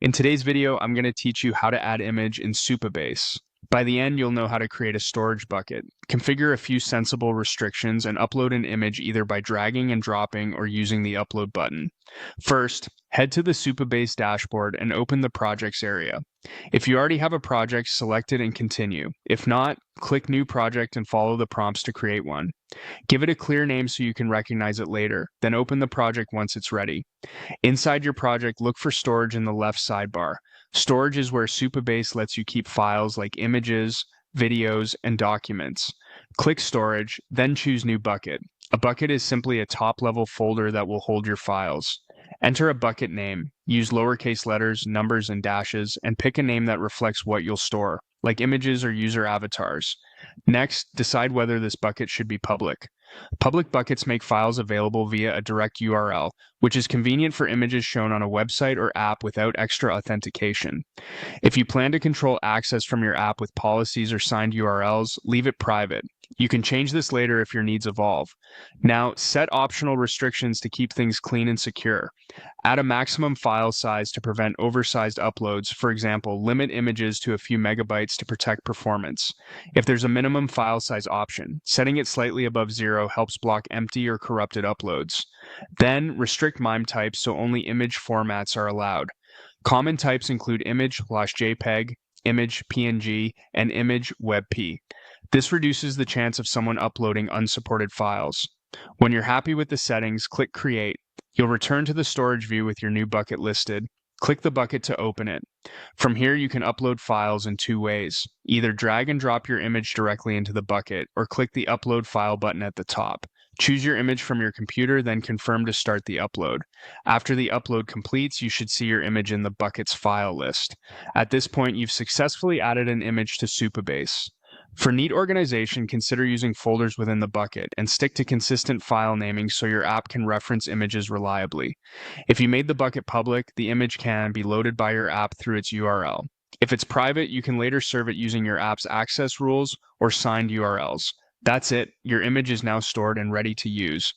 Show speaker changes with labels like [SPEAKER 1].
[SPEAKER 1] In today's video, I'm going to teach you how to add image in Supabase. By the end, you'll know how to create a storage bucket, configure a few sensible restrictions, and upload an image either by dragging and dropping or using the upload button. First, head to the Supabase dashboard and open the projects area. If you already have a project, select it and continue. If not, click New Project and follow the prompts to create one. Give it a clear name so you can recognize it later, then open the project once it's ready. Inside your project, look for storage in the left sidebar. Storage is where Supabase lets you keep files like images, videos, and documents. Click Storage, then choose New Bucket. A bucket is simply a top-level folder that will hold your files. Enter a bucket name. Use lowercase letters, numbers, and dashes, and pick a name that reflects what you'll store, like images or user avatars. Next, decide whether this bucket should be public. Public buckets make files available via a direct URL, which is convenient for images shown on a website or app without extra authentication. If you plan to control access from your app with policies or signed URLs, leave it private. You can change this later if your needs evolve. Now, set optional restrictions to keep things clean and secure. Add a maximum file size to prevent oversized uploads. For example, limit images to a few megabytes to protect performance. If there's a minimum file size option, setting it slightly above 0 helps block empty or corrupted uploads. Then, restrict MIME types so only image formats are allowed. Common types include image/JPEG, image PNG, and image WebP. This reduces the chance of someone uploading unsupported files. When you're happy with the settings, click Create. You'll return to the storage view with your new bucket listed. Click the bucket to open it. From here, you can upload files in two ways. Either drag and drop your image directly into the bucket, or click the Upload File button at the top. Choose your image from your computer, then confirm to start the upload. After the upload completes, you should see your image in the bucket's file list. At this point, you've successfully added an image to Supabase. For neat organization, consider using folders within the bucket and stick to consistent file naming so your app can reference images reliably. If you made the bucket public, the image can be loaded by your app through its URL. If it's private, you can later serve it using your app's access rules or signed URLs. That's it, your image is now stored and ready to use.